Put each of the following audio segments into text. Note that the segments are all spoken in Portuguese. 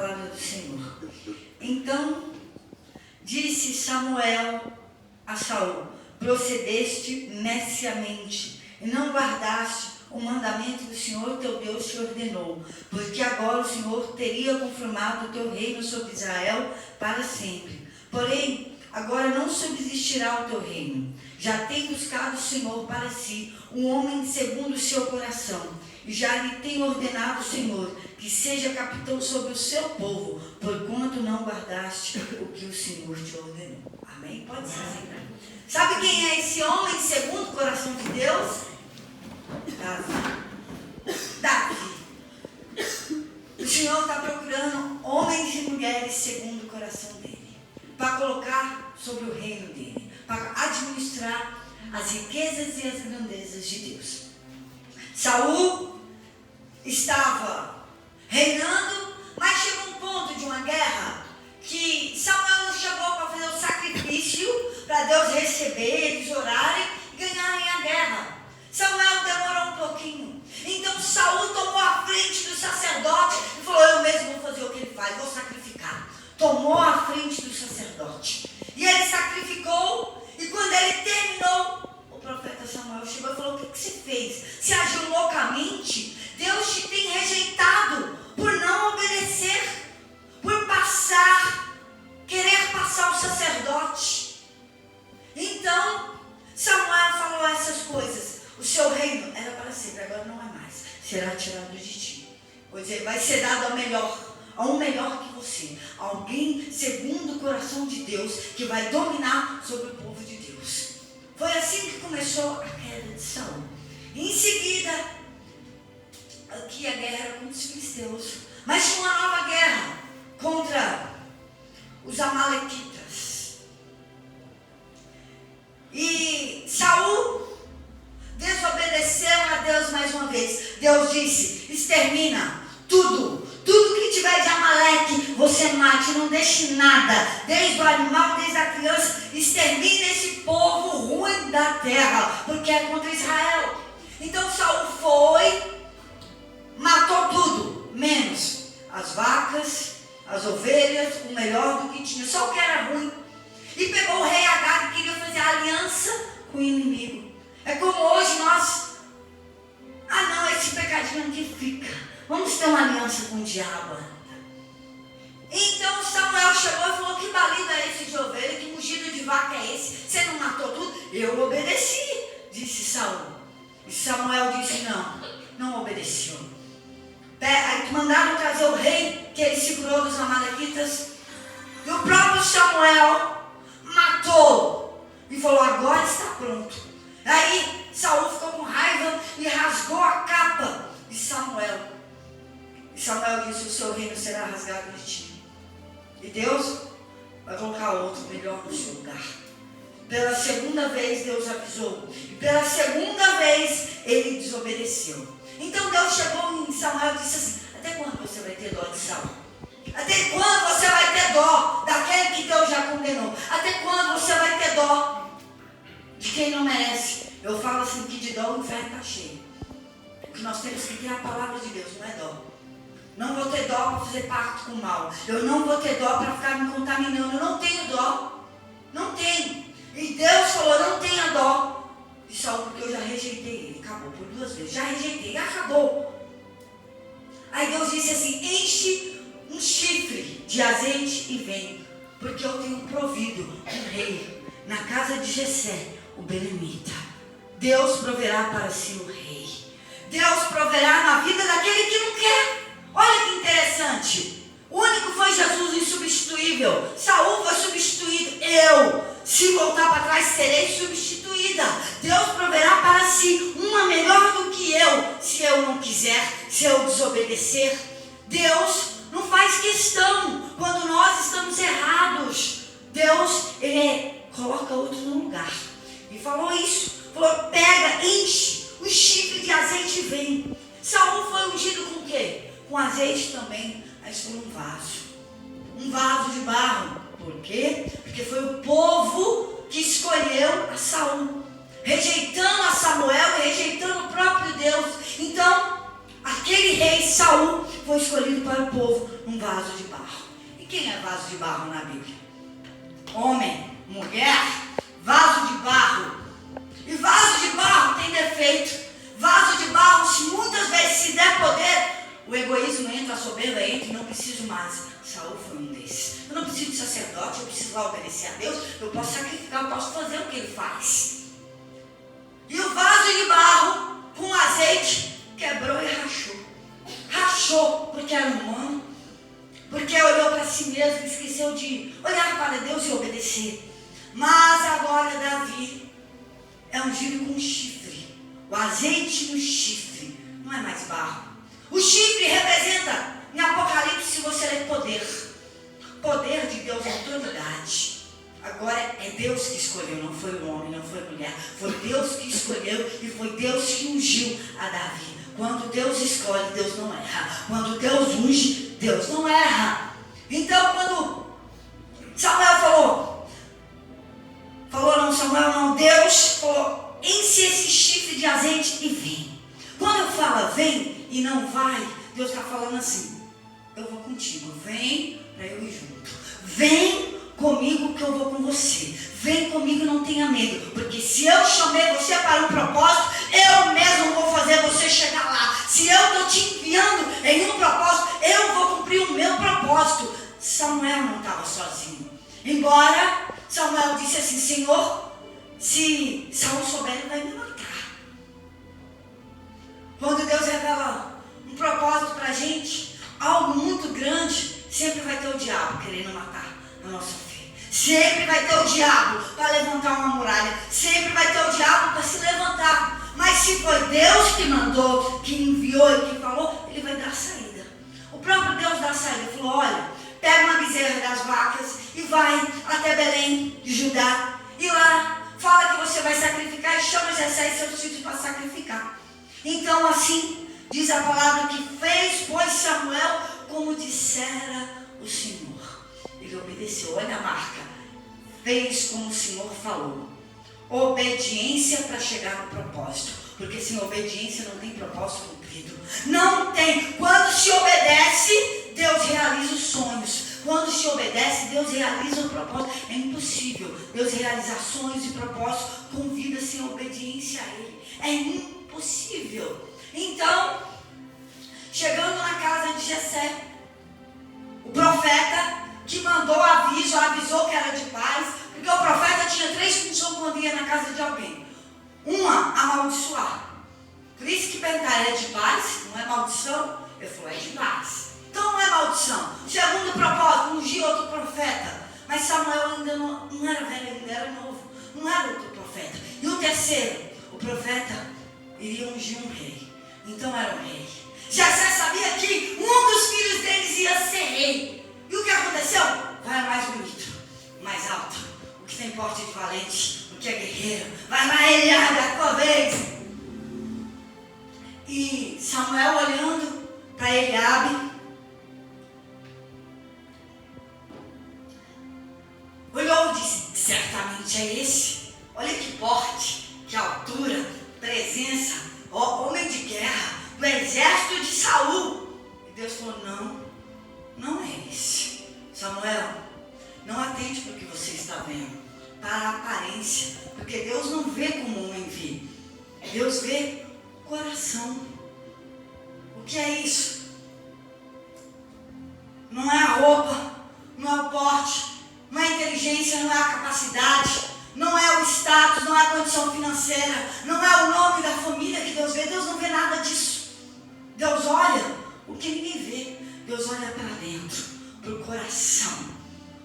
palavra do Senhor. Então disse Samuel a Saul: procedeste neciamente e não guardaste o mandamento do Senhor teu Deus te ordenou, porque agora o Senhor teria confirmado o teu reino sobre Israel para sempre. Porém, agora não subsistirá o teu reino. Já tem buscado o Senhor para si um homem segundo o seu coração, e já lhe tem ordenado o Senhor que seja capitão sobre o seu povo, porquanto não guardaste o que o Senhor te ordenou. Amém? Pode ser assim. Sabe quem é esse homem segundo o coração de Deus? Davi. O Senhor está procurando homens e mulheres segundo o coração dele, para colocar sobre o reino dele, para administrar as riquezas e as grandezas de Deus. Saul estava reinando, mas chegou um ponto de uma guerra que Samuel não chegou para fazer o sacrifício para Deus receber, eles orarem e ganharem a guerra. Samuel demorou um pouquinho. Então Saul tomou a frente do sacerdote e falou: eu mesmo vou fazer o que ele faz, vou sacrificar. Tomou a frente do sacerdote. E ele sacrificou, e quando ele terminou, o profeta Samuel chegou e falou: o que você fez? Você agiu loucamente? Deus te tem rejeitado por não obedecer, por querer passar o sacerdote. Então Samuel falou essas coisas: o seu reino era para sempre, agora não é mais, será tirado de ti. Pois ele vai ser dado a um melhor que você, alguém segundo o coração de Deus, que vai dominar sobre o povo de Deus. Foi assim que começou a queda de Saul. Em seguida, aqui a guerra era contra os filisteus, mas tinha uma nova guerra contra os amalequitas. E Saul desobedeceu a Deus mais uma vez. Deus disse: extermina tudo que tiver de Amaleque, você mate, não deixe nada, desde o animal, desde a criança, extermine esse povo ruim da terra, porque é contra Israel. Então Saul foi, matou tudo, menos as vacas, as ovelhas, o melhor do que tinha, só o que era ruim. E pegou o rei Agag e queria fazer aliança com o inimigo. É como hoje nós, não, esse pecadinho aqui fica, vamos ter uma aliança com o diabo. Então Samuel chegou e falou: que balido é esse de ovelha, que mugido de vaca é esse? Você não matou tudo? Eu obedeci, disse Saul. E Samuel disse: não obedeceu. Aí mandaram trazer o rei que ele segurou dos amalequitas, e o próprio Samuel matou e falou: agora está pronto. Aí Saul ficou com raiva e rasgou a capa de Samuel. E Samuel disse: o seu reino será rasgado de ti, e Deus vai colocar outro melhor no seu lugar. Pela segunda vez Deus avisou, e pela segunda vez ele desobedeceu. Então Deus chegou em Samuel e disse assim: até quando você vai ter dó de Saul? Até quando você vai ter dó daquele que Deus já condenou? Até quando você vai ter dó de quem não merece? Eu falo assim que de dó o inferno está cheio. O que nós temos que ter é a palavra de Deus, não é dó. Não vou ter dó para fazer pacto com o mal. Eu não vou ter dó para ficar me contaminando. Eu não tenho dó. Não tenho. E Deus falou: não tenha dó de Saul, porque eu já rejeitei ele. Acabou por 2 vezes. Já rejeitei. Acabou. Aí Deus disse assim: enche um chifre de azeite e vem, porque eu tenho provido um rei na casa de Jessé, o belemita. Deus proverá para si o rei. Deus proverá na vida daquele que não quer. Olha que interessante. O único foi Jesus, insubstituível. Saul foi substituído. Eu, se voltar para trás, serei substituída. Deus proverá para si uma melhor do que eu. Se eu não quiser, se eu desobedecer. Deus não faz questão quando nós estamos errados. Deus, ele coloca outro no lugar. E falou isso. Falou: pega, enche o chifre de azeite e vem. Saul foi ungido com o quê? Com azeite também, mas foi um vaso de barro. Por quê? Porque foi o povo que escolheu a Saul, rejeitando a Samuel e rejeitando o próprio Deus. Então, aquele rei Saul foi escolhido para o povo num vaso de barro. Quem é vaso de barro na Bíblia? Homem, mulher, vaso de barro. E vaso de barro tem defeito. Vaso de barro, se muitas vezes se der poder, o egoísmo entra, a soberba entra e não preciso mais. Saul foi um desses. Eu não preciso de sacerdote, eu preciso lá obedecer a Deus. Eu posso sacrificar, eu posso fazer o que ele faz. E o vaso de barro, com azeite, quebrou e rachou. Rachou, porque era humano. Porque olhou para si mesmo e esqueceu de olhar para Deus e obedecer. Mas agora Davi é ungido com chifre. O azeite no chifre não é mais barro. O chifre representa, em Apocalipse, se você ler, poder. Poder de Deus, autoridade. Agora é Deus que escolheu, não foi o homem, não foi a mulher. Foi Deus que escolheu e foi Deus que ungiu a Davi. Quando Deus escolhe, Deus não erra. Quando Deus unge, Deus não erra. Então, quando Samuel Deus falou, enche esse chifre de azeite e vem. Quando eu falo vem e não vai, Deus está falando assim, eu vou contigo, vem para eu ir junto. Vem comigo que eu vou com você. Vem comigo, não tenha medo. Porque se eu chamei você para um propósito, eu mesmo vou fazer você chegar lá. Se eu estou te enviando em um propósito, eu vou cumprir o meu propósito. Samuel não estava sozinho. Embora Samuel disse assim, Senhor, se Saul souber, ele vai me matar. Quando Deus revela um propósito para a gente, algo muito grande, sempre vai ter o diabo querendo matar a nossa fé. Sempre vai ter o diabo para levantar uma muralha. Sempre vai ter o diabo para se levantar. Mas se foi Deus que mandou, que enviou e que falou, ele vai dar saída. O próprio Deus dá saída. Ele falou, olha, pega uma bezerra das vacas e vai até Belém de Judá. E lá, fala que você vai sacrificar e chama Jessé e seus filhos para sacrificar. Então assim, diz a palavra que fez, pois Samuel, como dissera o Senhor. Ele obedeceu, olha a marca. Fez como o Senhor falou. Obediência para chegar no propósito. Porque sem obediência não tem propósito cumprido. Não tem. Quando se obedece, Deus realiza os sonhos. Quando se obedece, Deus realiza o propósito. É impossível Deus realizar sonhos e propósitos com vida sem obediência a Ele. É impossível. Então, chegando na casa de Jessé, o profeta que mandou aviso, avisou que era de paz, porque o profeta tinha 3 funções quando ia na casa de alguém. Uma, amaldiçoar. Por isso que perguntaram, é de paz? Não é maldição? Ele falou, é de paz. Então não é maldição. Segundo propósito, ungir outro profeta. Mas Samuel ainda não era velho, ainda era novo. Não era outro profeta. E o terceiro, o profeta iria ungir um rei. Então era um rei. Jessé sabia que um dos filhos deles ia ser rei. E o que aconteceu? Vai mais bonito, mais alto, o que tem porte de valente, o que é guerreiro. Vai lá, Eliabe, a tua vez. E Samuel olhando para Eliabe, olhou e disse, certamente é esse. Olha que porte, que altura, presença, ó, homem de guerra, do exército de Saul. E Deus falou, não é esse. Samuel, não atente para o que você está vendo, para a aparência, porque Deus não vê como o homem vê. Deus vê o coração. O que é isso? Não é a roupa, não é o porte, não é a inteligência, não é a capacidade, não é o status, não é a condição financeira, não é o nome da família que Deus vê. Deus não vê nada disso. Deus olha o que ninguém vê. Deus olha para dentro, para o coração.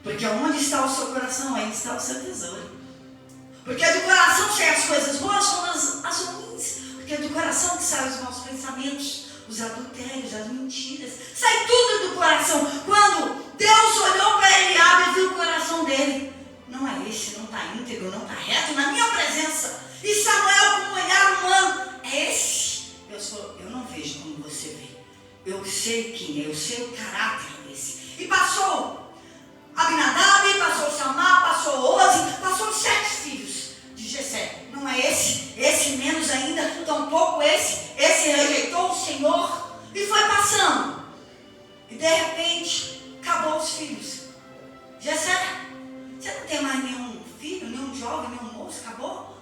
Porque onde está o seu coração, aí está o seu tesouro. Porque do coração saem as coisas boas, como as ruins. Porque é do coração que saem os maus pensamentos, os adultérios, as mentiras. Sai tudo do coração. Quando Deus olhou para Eliabe e viu o coração dele, não é esse, não está íntegro, não está reto na minha presença. E Samuel, com um olhar humano, é esse. Deus falou, eu não vejo como você vê. Eu sei quem é, eu sei o caráter desse. E passou Abinadab, passou Samar, passou Ozi, passou 7 filhos de Jessé. Não é esse, esse menos ainda, tampouco esse rejeitou o Senhor e foi passando. E de repente, acabou os filhos. Jessé, você não tem mais nenhum filho, nenhum jovem, nenhum moço, acabou?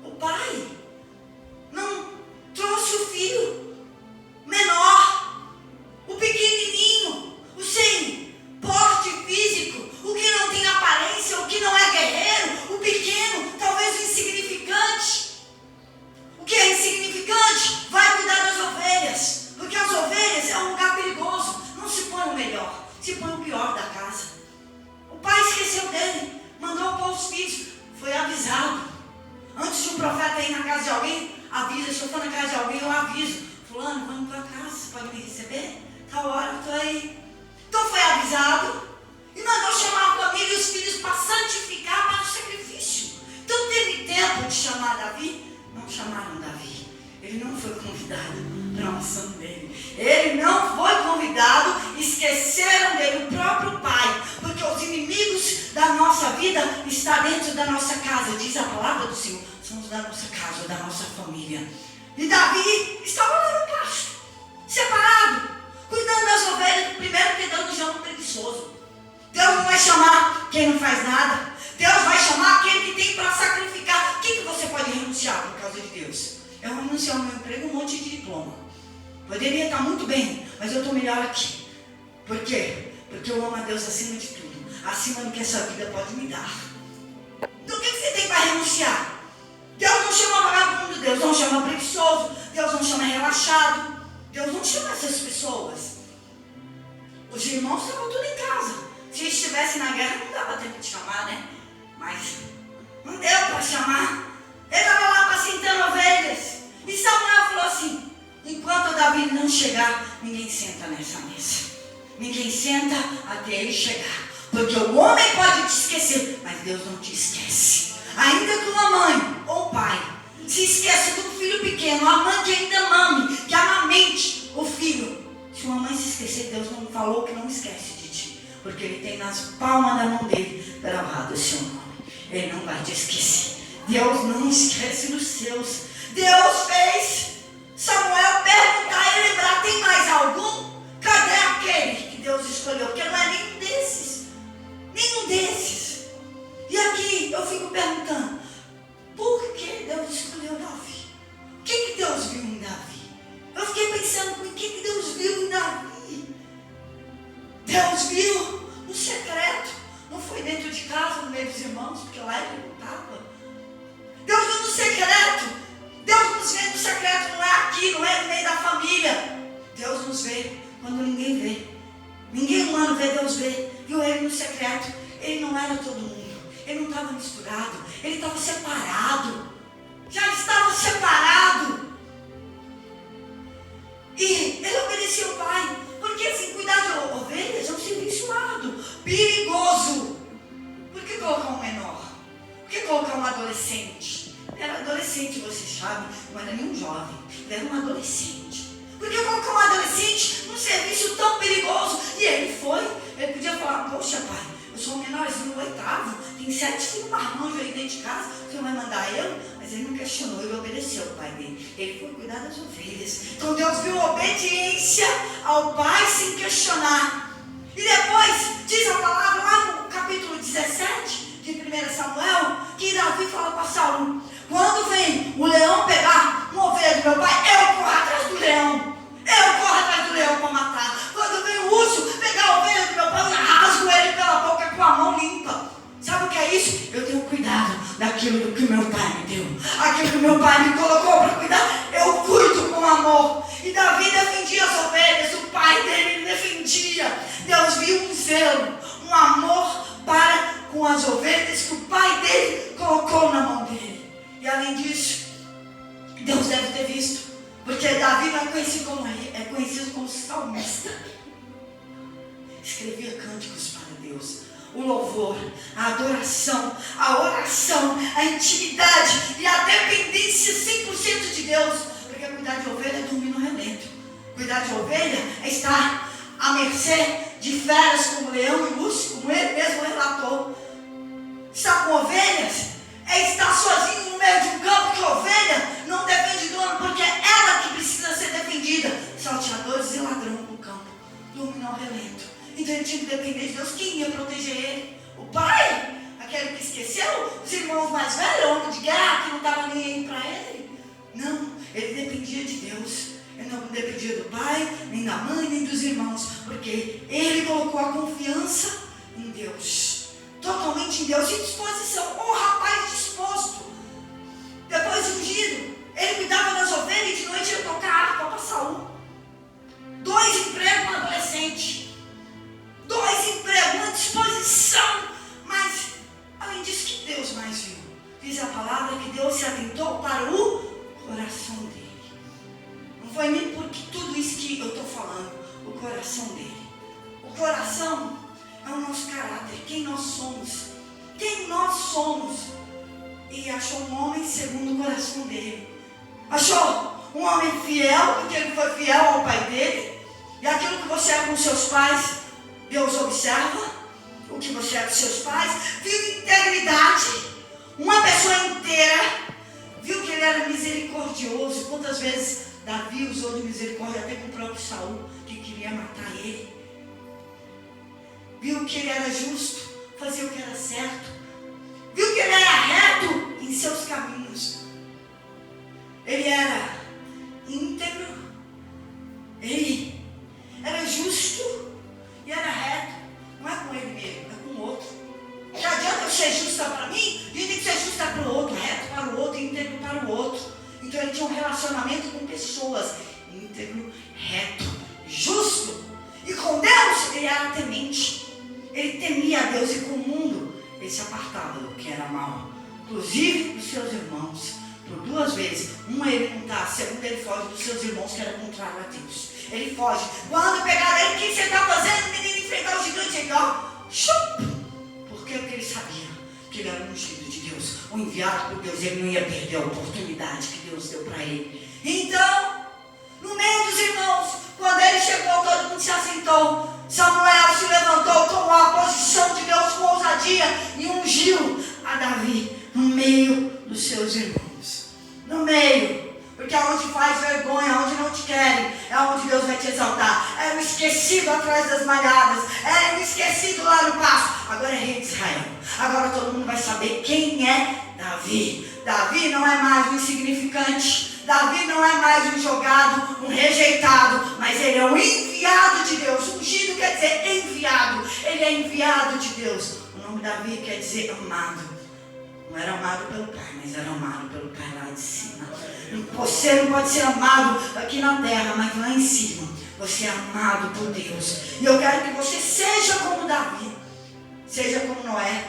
O pai não trouxe o filho menor, o pequenininho, o sem porte físico, o que não tem aparência, o que não é guerreiro, o pequeno, talvez o insignificante. O que é insignificante vai cuidar das ovelhas, porque as ovelhas é um lugar perigoso. Não se põe o melhor, se põe o pior da casa. O pai esqueceu dele, mandou pôr os filhos, foi avisado. Antes de um profeta ir na casa de alguém, avisa. Se eu for na casa de alguém, eu aviso. Fulano, vamos para casa, você pode me receber? Tal hora eu estou aí. Então foi avisado e mandou chamar a família e os filhos para santificar para o sacrifício. Então teve tempo de chamar Davi. Não chamaram Davi. Ele não foi convidado para a unção dele. Ele não foi convidado. Esqueceram dele, o próprio pai. Porque os inimigos da nossa vida estão dentro da nossa casa. Diz a palavra do Senhor. Somos da nossa casa, da nossa família. E Davi estava lá no pasto, separado, cuidando das ovelhas. Primeiro que Deus não chama preguiçoso. Deus não vai chamar quem não faz nada. Deus vai chamar aquele que tem para sacrificar. O que você pode renunciar por causa de Deus? Eu renuncio ao meu emprego, um monte de diploma. Poderia estar muito bem, mas eu estou melhor aqui. Por quê? Porque eu amo a Deus acima de tudo. Acima do que essa vida pode me dar. Então o que você tem para renunciar? Deus não chama vagabundo, Deus não chama preguiçoso, Deus não chama relaxado. Deus não chama essas pessoas. Os irmãos estavam tudo em casa. Se eles estivessem na guerra, não dava tempo de chamar, né? Mas não deu para chamar. Ele estava lá apacentando ovelhas. E Samuel falou assim: enquanto Davi não chegar, ninguém senta nessa mesa. Ninguém senta até ele chegar. Porque o homem pode te esquecer, mas Deus não te esquece. Ainda que uma mãe ou um pai se esqueça de um filho pequeno, a mãe que ainda mame, que amamente o filho. Se uma mãe se esquecer, Deus não falou que não esquece de ti. Porque Ele tem nas palmas da mão dele gravado o seu nome. Ele não vai te esquecer. Deus não esquece dos seus. Deus fez Samuel perguntar e lembrar: tem mais algum? Cadê aquele que Deus escolheu? Porque não é nenhum desses. Nenhum desses. E aqui eu fico perguntando: por que Deus escolheu Davi? O que Deus viu em Davi? Eu fiquei pensando: o que Deus viu em Davi? Deus viu no secreto. Não foi dentro de casa, no meio dos irmãos, porque lá ele não estava. Deus viu no secreto. Deus nos vê no secreto, não é aqui, não é no meio da família. Deus nos vê quando ninguém vê. Ninguém humano vê, Deus vê. Viu ele no secreto. Ele não era todo mundo. Ele não estava misturado. Ele estava separado. Já estava separado. E ele obedecia ao pai. Porque assim, cuidar de ovelhas é um serviço árduo, perigoso. Por que colocar um menor? Por que colocar um adolescente? Ele era adolescente, você sabe. Não era nenhum jovem. Ele era um adolescente. Por que colocar um adolescente num serviço tão perigoso? E ele foi. Ele podia falar: poxa, pai, eu sou o menorzinho, o oitavo. Tem 7 filhos marmanjos aí dentro de casa. Você vai mandar eu? Mas ele não questionou, ele obedeceu ao pai dele. Ele foi cuidar das ovelhas. Então Deus viu obediência ao pai sem questionar. E depois, diz a palavra lá no capítulo 17 de 1 Samuel, que Davi fala para Saul: quando vem o leão pegar uma ovelha do meu pai, eu corro atrás do leão. Eu corro atrás do leão para matar. Quando vem o urso pegar a ovelha do meu pai, eu rasgo ele pela boca com a mão limpa. Sabe o que é isso? Eu tenho cuidado daquilo que meu pai me deu. Aquilo que meu pai me colocou para cuidar, eu cuido com amor. E Davi defendia as ovelhas, o pai dele defendia. Deus viu um zelo, um amor para com as ovelhas que o pai dele colocou na mão dele. E além disso, Deus deve ter visto, porque Davi não é conhecido como rei, é conhecido como salmista. Escrevia cânticos para Deus. O louvor, a adoração, a oração, a intimidade e a dependência 100% de Deus. Porque cuidar de ovelha é dormir no relento. Cuidar de ovelha é estar à mercê de feras como o leão e o urso, como ele mesmo relatou. Estar com ovelhas é estar sozinho no meio de um campo, que a ovelha não depende do dono, porque é ela que precisa ser defendida. Salteadores e ladrão no campo, dormir no relento. Então ele tinha ungido depender de Deus, quem ia proteger ele? O pai? Aquele que esqueceu? Os irmãos mais velhos, homem de guerra, que não estava nem aí para ele? Não, ele dependia de Deus. Ele não dependia do pai, nem da mãe, nem dos irmãos, porque ele colocou a confiança em Deus, totalmente em Deus, em disposição. Um rapaz disposto. Depois de ungido, ele cuidava das ovelhas e de noite ia tocar harpa para Saul. 2 empregos para adolescente. 2 empregos, uma disposição. Mas, além disso, que Deus mais viu? Diz a palavra que Deus se atentou para o coração dele. Não foi nem porque tudo isso que eu estou falando, o coração dele. O coração é o nosso caráter, quem nós somos. Quem nós somos. E achou um homem segundo o coração dele. Achou um homem fiel, porque ele foi fiel ao pai dele. E aquilo que você é com seus pais, Deus observa. O que você é com seus pais. Viu integridade. Uma pessoa inteira. Viu que ele era misericordioso. Quantas vezes Davi usou de misericórdia até com o próprio Saul, que queria matar ele. Viu que ele era justo, fazia o que era certo. Viu que ele era reto em seus caminhos. Ele era íntegro. Ele era justo e era reto. Não é com ele mesmo, é com o outro. Não adianta eu ser justa para mim, e tem que ser justa para o outro, reto para o outro, íntegro para o outro. Então ele tinha um relacionamento com pessoas, íntegro, reto, justo. E com Deus ele era temente. Ele temia a Deus e com o mundo ele se apartava do que era mal. Inclusive dos seus irmãos. Por 2 vezes. Uma ele não está, segunda ele foge dos seus irmãos que era contrário a Deus. Ele foge. Quando pegaram ele, o que você está fazendo? O menino enfrentar o gigante, ele chup. Por quê? Porque ele sabia que ele era um ungido de Deus, um enviado por Deus. Ele não ia perder a oportunidade que Deus deu para ele. Então, no meio dos irmãos, quando ele chegou, todo mundo se assentou. Samuel se levantou, tomou a posição de Deus com ousadia e ungiu a Davi no meio dos seus irmãos. No meio. Porque aonde faz vergonha, aonde não te querem, é onde Deus vai te exaltar. Era o esquecido atrás das malhadas. Era o esquecido lá no pasto. Agora é rei de Israel. Agora todo mundo vai saber quem é Davi. Davi não é mais um insignificante. Davi não é mais um jogado, um rejeitado. Mas ele é um enviado de Deus. Ungido quer dizer enviado. Ele é enviado de Deus. O nome Davi quer dizer amado. Não era amado pelo pai, mas era amado pelo pai lá de cima. Você não pode ser amado aqui na terra, mas lá em cima você é amado por Deus. E eu quero que você seja como Davi, seja como Noé,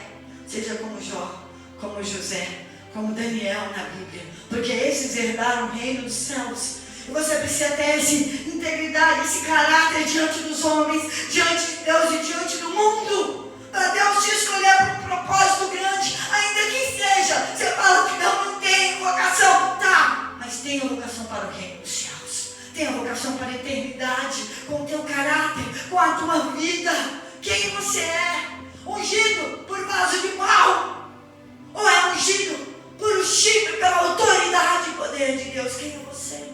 seja como Jó, como José, como Daniel na Bíblia. Porque esses herdaram o reino dos céus. E você precisa ter essa integridade, esse caráter diante dos homens, diante de Deus e diante do mundo. Para Deus te escolher para um propósito grande, ainda que seja. Você fala que não tem vocação. Tá, mas tem a vocação para o reino dos céus. Tem a vocação para a eternidade, com o teu caráter, com a tua vida. Quem você é? Ungido por vaso de mal? Ou é ungido por um chifre, pela autoridade e poder de Deus? Quem é você?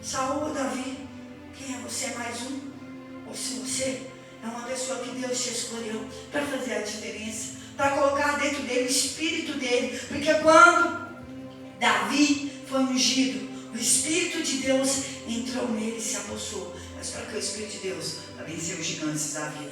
Saul ou Davi? Quem é você? Mais um? Ou se você é uma pessoa que Deus te escolheu para fazer a diferença, para colocar dentro dele o espírito dele. Porque quando Davi foi ungido, o espírito de Deus entrou nele e se apossou. Mas para que o espírito de Deus? Para vencer os gigantes da vida,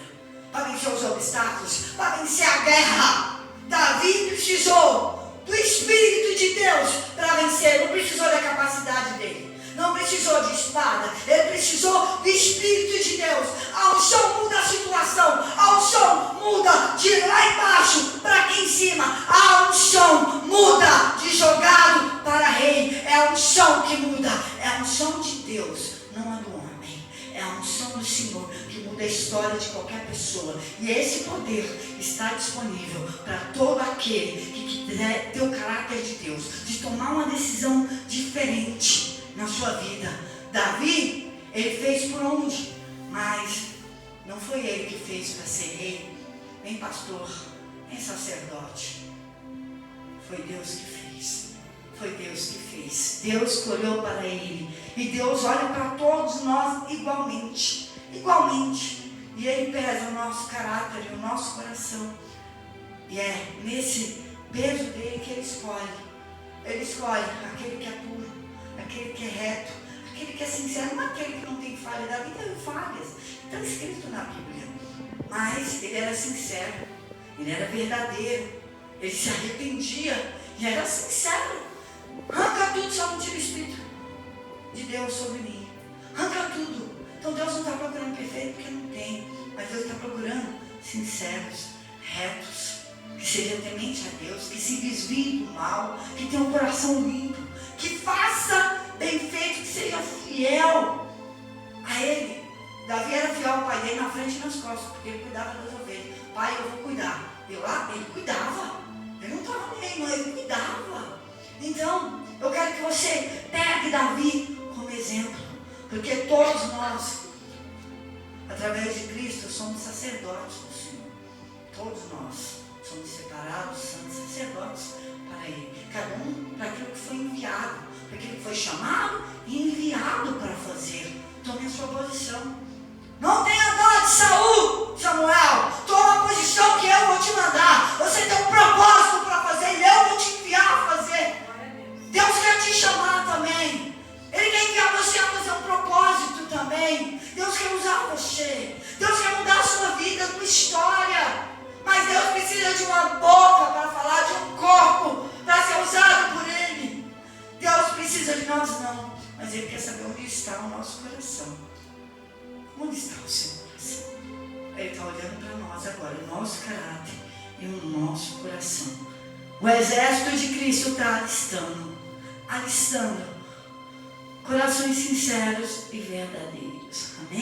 para vencer os obstáculos, para vencer a guerra. Davi precisou do espírito de Deus para vencer. Não precisou da capacidade dele, não precisou de espada, ele precisou do Espírito de Deus. A unção muda a situação, a unção muda de lá embaixo para aqui em cima, a unção muda de jogado para rei. É a unção que muda, é a unção de Deus, não a do homem. É a unção do Senhor que muda a história de qualquer pessoa. E esse poder está disponível para todo aquele que quiser ter o caráter de Deus, de tomar uma decisão diferente na sua vida. Davi, ele fez por onde? Mas não foi ele que fez para ser rei, nem pastor, nem sacerdote. Foi Deus que fez. Foi Deus que fez. Deus escolheu para ele. E Deus olha para todos nós igualmente. Igualmente. E Ele pesa o nosso caráter e o nosso coração. E é nesse peso dele que Ele escolhe. Ele escolhe aquele que é puro, aquele que é reto, aquele que é sincero, não aquele que não tem falha. Davi teve falhas, está escrito na Bíblia. Mas ele era sincero, ele era verdadeiro, ele se arrependia e era sincero. Arranca tudo, só não tira o Espírito de Deus sobre mim. Arranca tudo. Então Deus não está procurando perfeito porque não tem, mas Deus está procurando sinceros, retos, que sejam temente a Deus, que se desviem do mal, que tenham um coração limpo, que faça bem feito, que seja fiel a Ele. Davi era fiel ao pai dele na frente e nas costas, porque ele cuidava das ovelhas. Pai, eu vou cuidar. Ele cuidava. Ele não estava nem aí, não, ele cuidava. Então, eu quero que você pegue Davi como exemplo, porque todos nós, através de Cristo, somos sacerdotes do Senhor. Todos nós somos separados, santos sacerdotes para Ele. Cada um para aquilo que foi enviado, para aquilo que foi chamado e enviado para fazer. Tome a sua posição. Não tenha dó de Saul, Samuel. Toma a posição que eu vou te mandar. Você tem um propósito para fazer e eu vou te enviar a fazer. Deus quer te chamar também. Ele quer enviar você a fazer um propósito também. Deus quer usar você. Deus quer mudar a sua vida, a sua história. Mas Deus precisa de uma boca para falar, de um corpo para ser usado por Ele. Deus precisa de nós não, mas Ele quer saber onde está o nosso coração. Onde está o seu coração? Ele está olhando para nós agora, o nosso caráter e o nosso coração. O exército de Cristo está alistando corações sinceros e verdadeiros. Amém?